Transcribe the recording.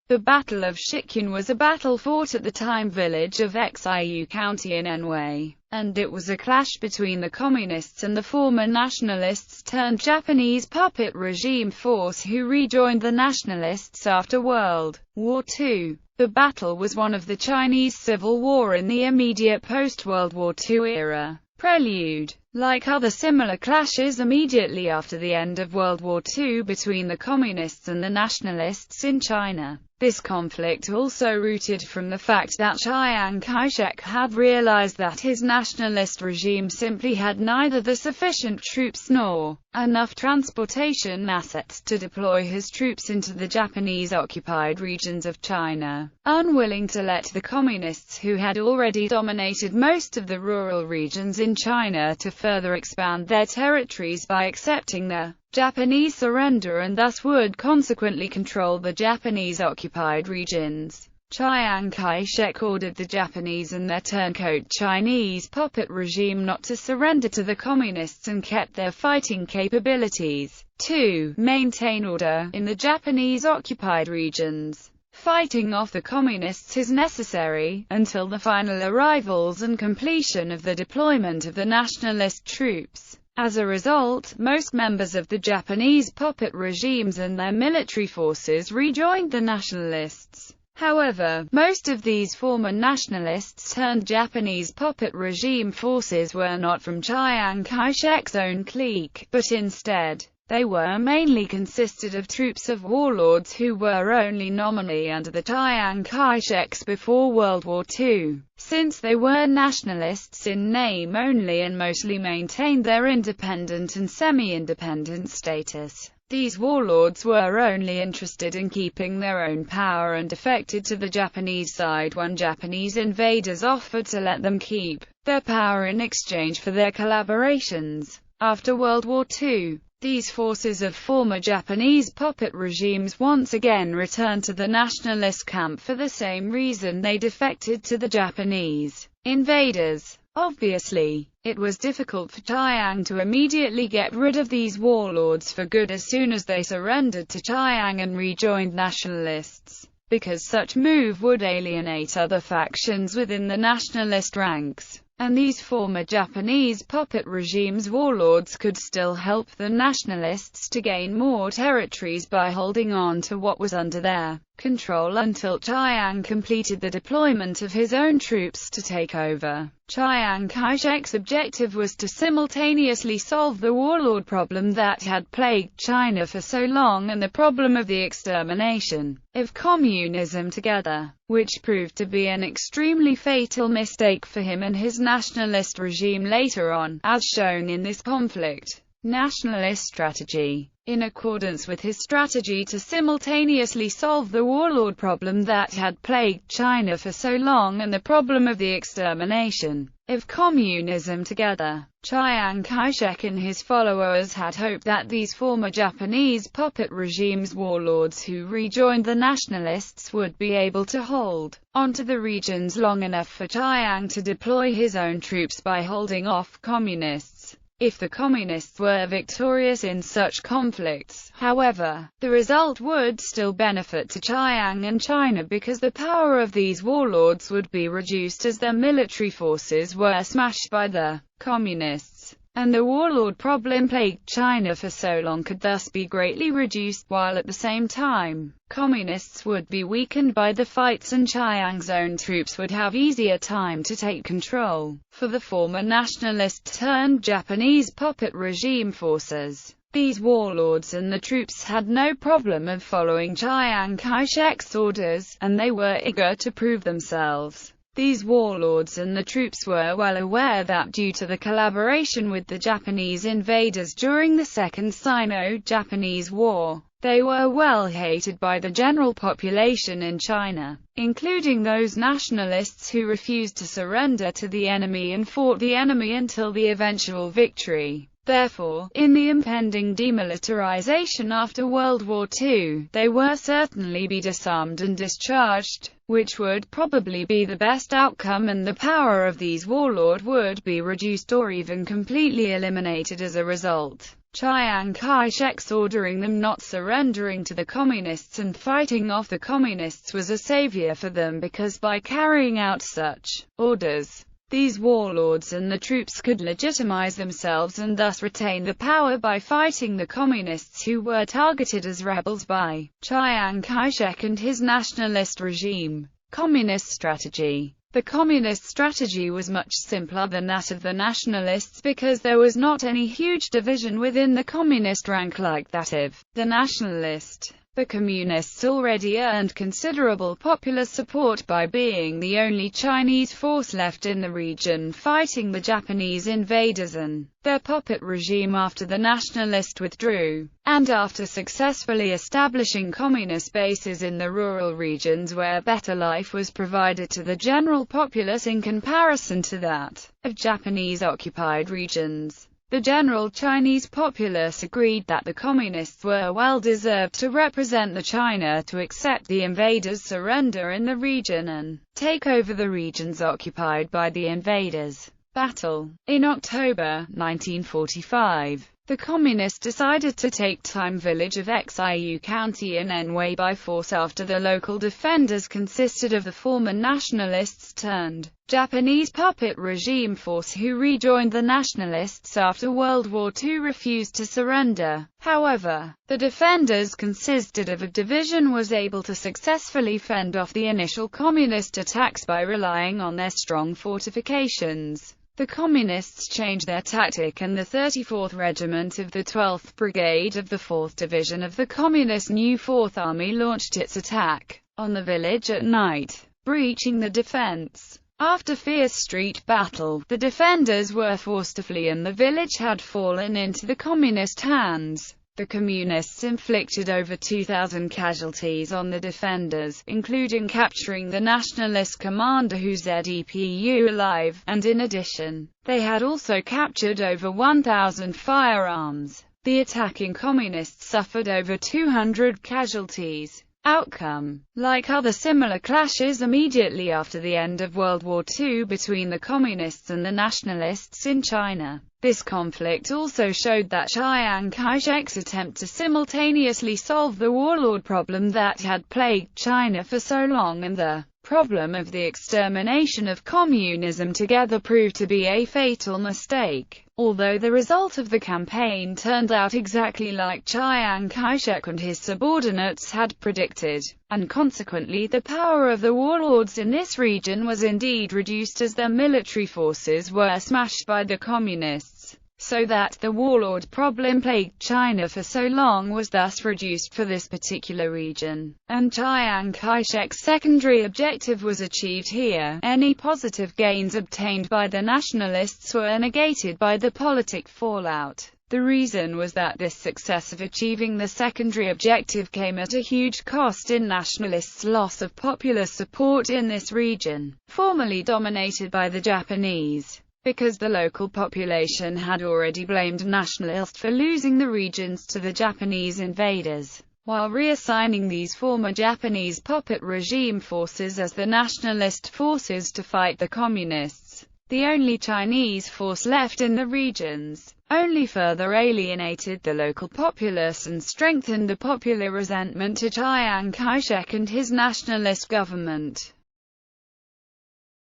The Battle of Shicun was a battle fought at the time village of Xiu County in Anhui, and it was a clash between the Communists and the former nationalists-turned-Japanese puppet regime force who rejoined the Nationalists after World War II. The battle was one of the Chinese Civil War in the immediate post-World War II era. Prelude. Like other similar clashes immediately after the end of World War II between the Communists and the Nationalists in China, this conflict also rooted from the fact that Chiang Kai-shek had realized that his nationalist regime simply had neither the sufficient troops nor enough transportation assets to deploy his troops into the Japanese-occupied regions of China. Unwilling to let the Communists, who had already dominated most of the rural regions in China, to further expand their territories by accepting the Japanese surrender and thus would consequently control the Japanese-occupied regions, Chiang Kai-shek ordered the Japanese and their turncoat Chinese puppet regime not to surrender to the Communists and kept their fighting capabilities to maintain order in the Japanese-occupied regions. Fighting off the Communists is necessary until the final arrivals and completion of the deployment of the nationalist troops. As a result, most members of the Japanese puppet regimes and their military forces rejoined the nationalists. However, most of these former nationalists-turned-Japanese puppet regime forces were not from Chiang Kai-shek's own clique, but instead, they were mainly consisted of troops of warlords who were only nominally under the Chiang Kai-sheks before World War II. Since they were nationalists in name only and mostly maintained their independent and semi-independent status, these warlords were only interested in keeping their own power and defected to the Japanese side when Japanese invaders offered to let them keep their power in exchange for their collaborations. After World War II, these forces of former Japanese puppet regimes once again returned to the nationalist camp for the same reason they defected to the Japanese invaders. Obviously, it was difficult for Chiang to immediately get rid of these warlords for good as soon as they surrendered to Chiang and rejoined nationalists, because such move would alienate other factions within the nationalist ranks. And these former Japanese puppet regimes' warlords could still help the nationalists to gain more territories by holding on to what was under their control until Chiang completed the deployment of his own troops to take over. Chiang Kai-shek's objective was to simultaneously solve the warlord problem that had plagued China for so long and the problem of the extermination of communism together, which proved to be an extremely fatal mistake for him and his nationalist regime later on, as shown in this conflict. Nationalist strategy. In accordance with his strategy to simultaneously solve the warlord problem that had plagued China for so long and the problem of the extermination of communism together, Chiang Kai-shek and his followers had hoped that these former Japanese puppet regimes' warlords who rejoined the nationalists would be able to hold onto the regions long enough for Chiang to deploy his own troops by holding off communists. If the Communists were victorious in such conflicts, however, the result would still benefit to Chiang and China because the power of these warlords would be reduced as their military forces were smashed by the Communists, and the warlord problem plagued China for so long could thus be greatly reduced, while at the same time, Communists would be weakened by the fights and Chiang's own troops would have easier time to take control. For the former nationalist-turned-Japanese puppet regime forces, these warlords and the troops had no problem of following Chiang Kai-shek's orders, and they were eager to prove themselves. These warlords and the troops were well aware that due to the collaboration with the Japanese invaders during the Second Sino-Japanese War, they were well hated by the general population in China, including those nationalists who refused to surrender to the enemy and fought the enemy until the eventual victory. Therefore, in the impending demilitarization after World War II, they were certainly be disarmed and discharged, which would probably be the best outcome, and the power of these warlords would be reduced or even completely eliminated as a result. Chiang Kai-shek's ordering them not surrendering to the communists and fighting off the communists was a savior for them, because by carrying out such orders, these warlords and the troops could legitimize themselves and thus retain the power by fighting the communists who were targeted as rebels by Chiang Kai-shek and his nationalist regime. Communist strategy. The communist strategy was much simpler than that of the nationalists, because there was not any huge division within the communist rank like that of the nationalist. The communists already earned considerable popular support by being the only Chinese force left in the region fighting the Japanese invaders and their puppet regime after the nationalists withdrew, and after successfully establishing communist bases in the rural regions where better life was provided to the general populace in comparison to that of Japanese-occupied regions. The general Chinese populace agreed that the communists were well deserved to represent the China to accept the invaders' surrender in the region and take over the regions occupied by the invaders. Battle. In October 1945, the communists decided to take Time Village of Xiu County in Anhui by force after the local defenders consisted of the former nationalists turned Japanese puppet regime force who rejoined the nationalists after World War II refused to surrender. However, the defenders consisted of a division was able to successfully fend off the initial communist attacks by relying on their strong fortifications. The communists changed their tactic and the 34th Regiment of the 12th Brigade of the 4th Division of the Communist New Fourth Army launched its attack on the village at night, breaching the defense. After fierce street battle, the defenders were forced to flee and the village had fallen into the communist hands. The communists inflicted over 2,000 casualties on the defenders, including capturing the nationalist commander who ZEPU alive, and in addition, they had also captured over 1,000 firearms. The attacking communists suffered over 200 casualties. Outcome. Like other similar clashes immediately after the end of World War II between the communists and the nationalists in China, this conflict also showed that Chiang Kai-shek's attempt to simultaneously solve the warlord problem that had plagued China for so long and the problem of the extermination of communism together proved to be a fatal mistake. Although the result of the campaign turned out exactly like Chiang Kai-shek and his subordinates had predicted, and consequently the power of the warlords in this region was indeed reduced as their military forces were smashed by the communists, so that the warlord problem plagued China for so long was thus reduced for this particular region, and Chiang Kai-shek's secondary objective was achieved here. Any positive gains obtained by the nationalists were negated by the politic fallout. The reason was that this success of achieving the secondary objective came at a huge cost in nationalists' loss of popular support in this region, formerly dominated by the Japanese, because the local population had already blamed nationalists for losing the regions to the Japanese invaders, while reassigning these former Japanese puppet regime forces as the nationalist forces to fight the communists. The only Chinese force left in the regions only further alienated the local populace and strengthened the popular resentment to Chiang Kai-shek and his nationalist government.